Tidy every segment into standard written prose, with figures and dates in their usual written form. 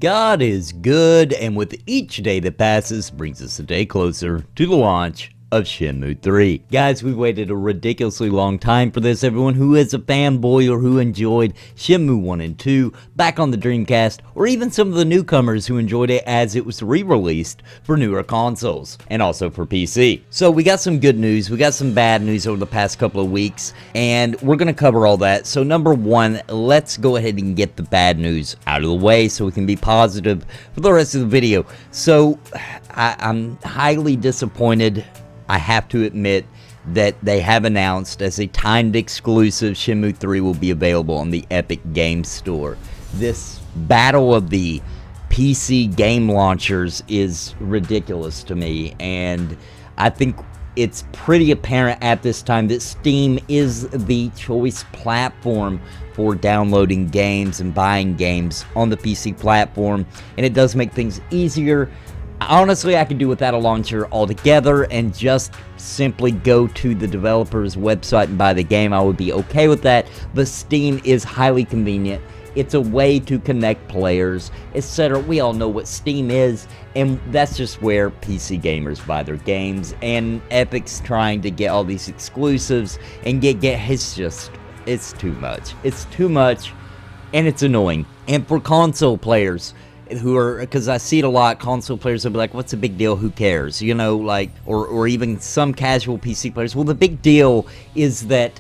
God is good, and with each day that passes brings us a day closer to the launch of Shenmue 3. Guys, we waited a ridiculously long time for this. Everyone who is a fanboy or who enjoyed Shenmue 1 and 2 back on the Dreamcast, or even some of the newcomers who enjoyed it as it was re-released for newer consoles, and also for PC. So we got some good news, we got some bad news over the past couple of weeks, and we're going to cover all that. So number one, let's go ahead and get the bad news out of the way so we can be positive for the rest of the video. So I'm highly disappointed, I have to admit, that they have announced as a timed exclusive Shenmue 3 will be available on the Epic Games Store. This battle of the PC game launchers is ridiculous to me, and I think it's pretty apparent at this time that Steam is the choice platform for downloading games and buying games on the PC platform, and it does make things easier. Honestly, I could do without a launcher altogether and just simply go to the developer's website and buy the game. I would be okay with that, but Steam is highly convenient. It's a way to connect players, etc. We all know what Steam is, and that's just where PC gamers buy their games, and Epic's trying to get all these exclusives and it's too much. It's too much, and it's annoying. And for console players, because I see it a lot, console players will be like, what's the big deal, who cares, you know, like, or even some casual PC players. Well, the big deal is that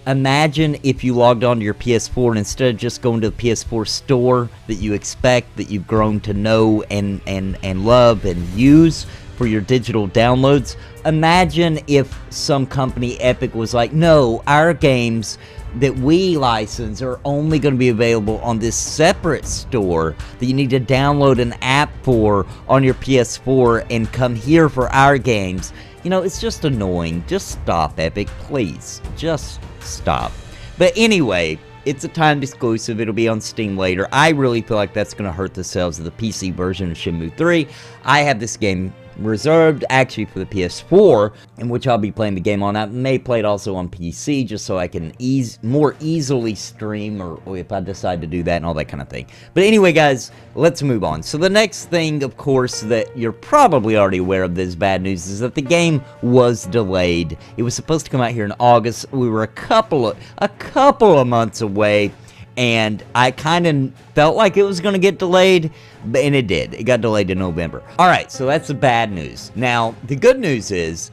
imagine if you logged onto your PS4 and instead of just going to the PS4 store that you expect, that you've grown to know and love and use for your digital downloads, imagine if some company, Epic, was like, no, our games that we license are only going to be available on this separate store that you need to download an app for on your PS4 and come here for our games. You know, it's just annoying. Just stop, Epic, please. Just stop. But anyway, it's a timed exclusive. It'll be on Steam later. I really feel like that's going to hurt the sales of the PC version of Shenmue 3. I have this game reserved actually for the PS4, in which I'll be playing the game on. I may play it also on PC just so I can more easily stream, or if I decide to do that and all that kind of thing. But anyway, guys, let's move on. So the next thing, of course, that you're probably already aware of, this bad news, is that the game was delayed. It was supposed to come out here in August. We were a couple of months away, and I kind of felt like it was going to get delayed, and it did. It got delayed to November. Alright, so that's the bad news. Now, the good news is,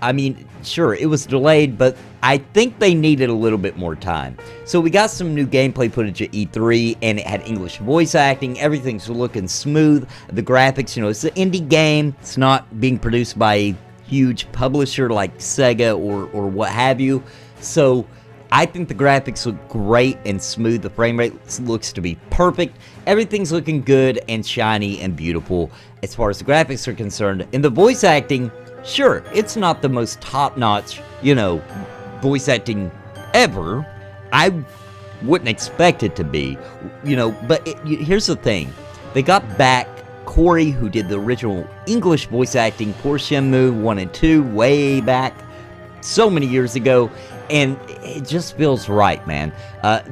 I mean, sure, it was delayed, but I think they needed a little bit more time. So we got some new gameplay footage at E3, and it had English voice acting. Everything's looking smooth. The graphics, you know, it's an indie game. It's not being produced by a huge publisher like Sega or what have you. So I think the graphics look great and smooth. The frame rate looks to be perfect. Everything's looking good and shiny and beautiful as far as the graphics are concerned. And the voice acting, sure, it's not the most top-notch, you know, voice acting ever. I wouldn't expect it to be, you know, but here's the thing. They got back Corey, who did the original English voice acting for Shenmue 1 and 2 way back so many years ago, and it just feels right, man.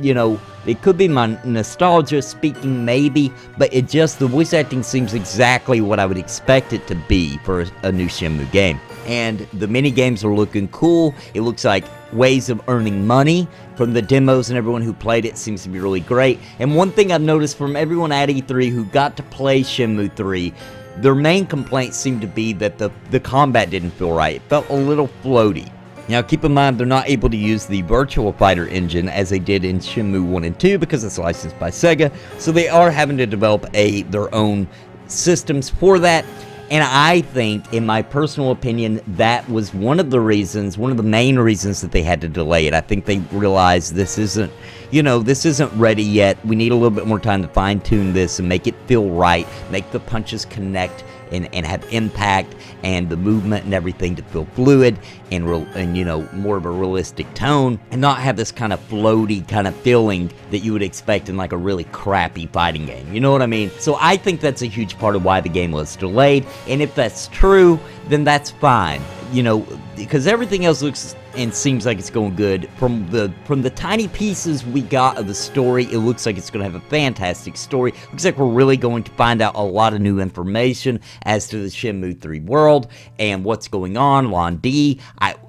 You know, it could be my nostalgia speaking, maybe, but the voice acting seems exactly what I would expect it to be for a new Shenmue game. And the mini games are looking cool. It looks like ways of earning money from the demos, and everyone who played it seems to be really great. And one thing I've noticed from everyone at E3 who got to play Shenmue 3, their main complaints seemed to be that the combat didn't feel right. It felt a little floaty. Now, keep in mind, they're not able to use the Virtual Fighter engine as they did in Shenmue 1 and 2 because it's licensed by Sega, so they are having to develop their own systems for that. And I think, in my personal opinion, that was one of the main reasons that they had to delay it. I think they realized this isn't ready yet. We need a little bit more time to fine-tune this and make it feel right, make the punches connect and have impact, and the movement and everything to feel fluid and you know, more of a realistic tone, and not have this kind of floaty kind of feeling that you would expect in like a really crappy fighting game. You know what I mean? So I think that's a huge part of why the game was delayed, and if that's true, then that's fine. You know, because everything else looks and seems like it's going good. From the tiny pieces we got of the story, it looks like it's going to have a fantastic story. Looks like we're really going to find out a lot of new information as to the Shenmue 3 world and what's going on. Lon D.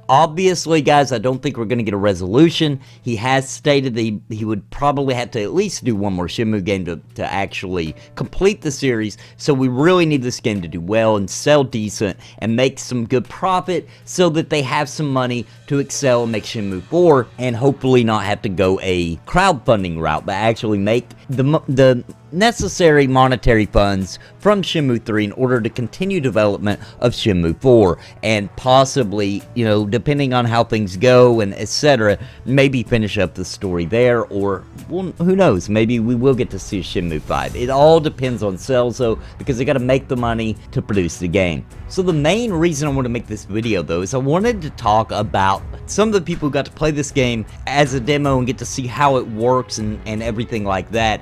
Obviously, guys, I don't think we're going to get a resolution. He has stated that he would probably have to at least do one more Shenmue game to actually complete the series. So we really need this game to do well and sell decent and make some good profit so that they have some money to excel and make Shenmue 4 and hopefully not have to go a crowdfunding route, but actually make the necessary monetary funds from Shenmue 3 in order to continue development of Shenmue 4 and possibly, you know, depending on how things go and etc., maybe finish up the story there, or, well, who knows, maybe we will get to see Shenmue 5. It all depends on sales though, because they gotta make the money to produce the game. So the main reason I want to make this video though is I wanted to talk about some of the people who got to play this game as a demo and get to see how it works and everything like that.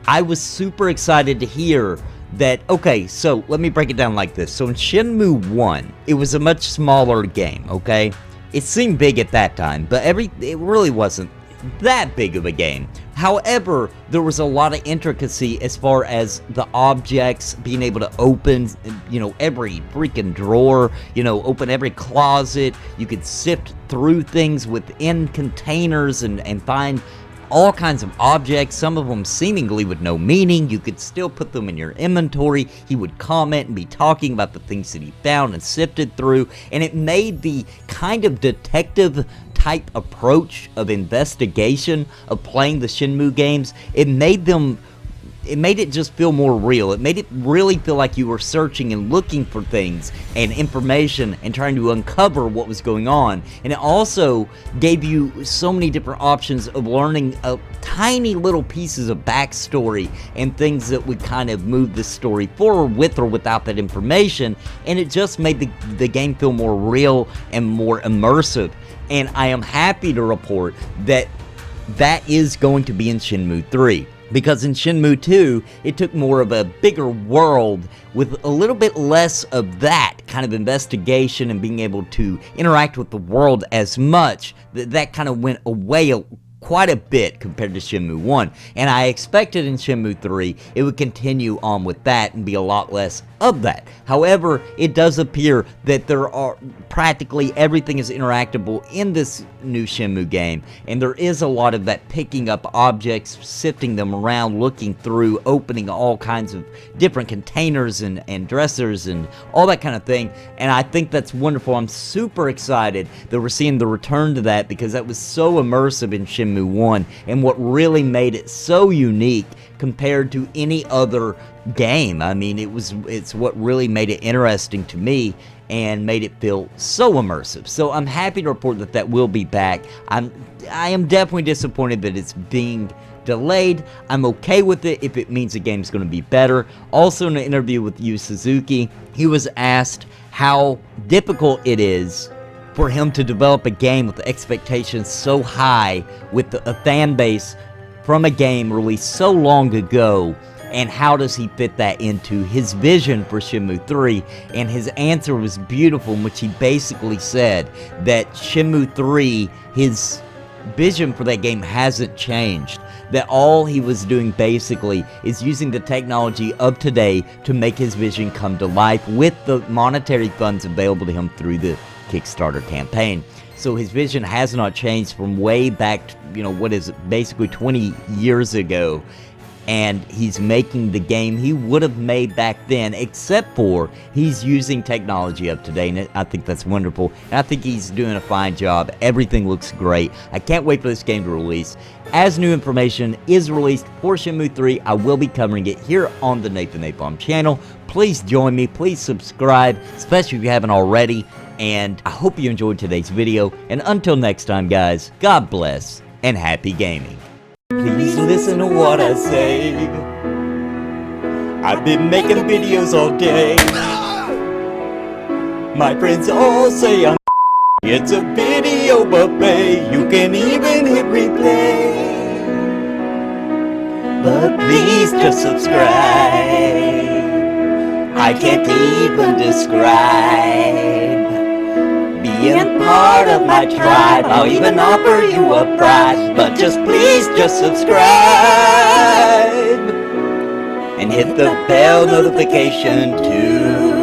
I was super excited to hear that, okay, so let me break it down like this. So in Shenmue 1, it was a much smaller game, okay? It seemed big at that time, but it really wasn't that big of a game. However, there was a lot of intricacy as far as the objects, being able to open, you know, every freaking drawer, you know, open every closet. You could sift through things within containers and find all kinds of objects, some of them seemingly with no meaning. You could still put them in your inventory. He would comment and be talking about the things that he found and sifted through, and it made the kind of detective type approach of investigation of playing the Shenmue games, it made it just feel more real. It made it really feel like you were searching and looking for things and information and trying to uncover what was going on. And it also gave you so many different options of learning tiny little pieces of backstory and things that would kind of move the story forward with or without that information. And it just made the game feel more real and more immersive. And I am happy to report that that is going to be in Shenmue 3. Because in Shenmue 2, it took more of a bigger world with a little bit less of that kind of investigation and being able to interact with the world as much. That kind of went away quite a bit compared to Shenmue 1. And I expected in Shenmue 3, it would continue on with that and be a lot less of that. However, it does appear that there are practically everything is interactable in this new Shenmue game, and there is a lot of that picking up objects, sifting them around, looking through, opening all kinds of different containers and dressers and all that kind of thing, and I think that's wonderful. I'm super excited that we're seeing the return to that because that was so immersive in Shenmue 1 and what really made it so unique compared to any other game. I mean, it's what really made it interesting to me and made it feel so immersive. So I'm happy to report that that will be back. I am definitely disappointed that it's being delayed. I'm okay with it if it means the game's going to be better. Also, in an interview with Yu Suzuki, he was asked how difficult it is for him to develop a game with expectations so high with a fan base from a game released so long ago, and how does he fit that into his vision for Shenmue 3, and his answer was beautiful, in which he basically said that Shenmue 3, his vision for that game hasn't changed, that all he was doing basically is using the technology of today to make his vision come to life with the monetary funds available to him through the Kickstarter campaign. So his vision has not changed from way back, you know, what is it, basically 20 years ago. And he's making the game he would have made back then, except for he's using technology of today, and I think that's wonderful. And I think he's doing a fine job. Everything looks great. I can't wait for this game to release. As new information is released for Shenmue 3, I will be covering it here on the Nathan Napalm channel. Please join me. Please subscribe, especially if you haven't already. And I hope you enjoyed today's video. And until next time, guys, God bless and happy gaming. Please listen to what I say. I've been making videos all day. My friends all say I'm it's a video buffet. You can even hit replay. But please just subscribe. I can't even describe being being part of my tribe. I'll even offer you a prize, but just please just subscribe and hit the bell notification too.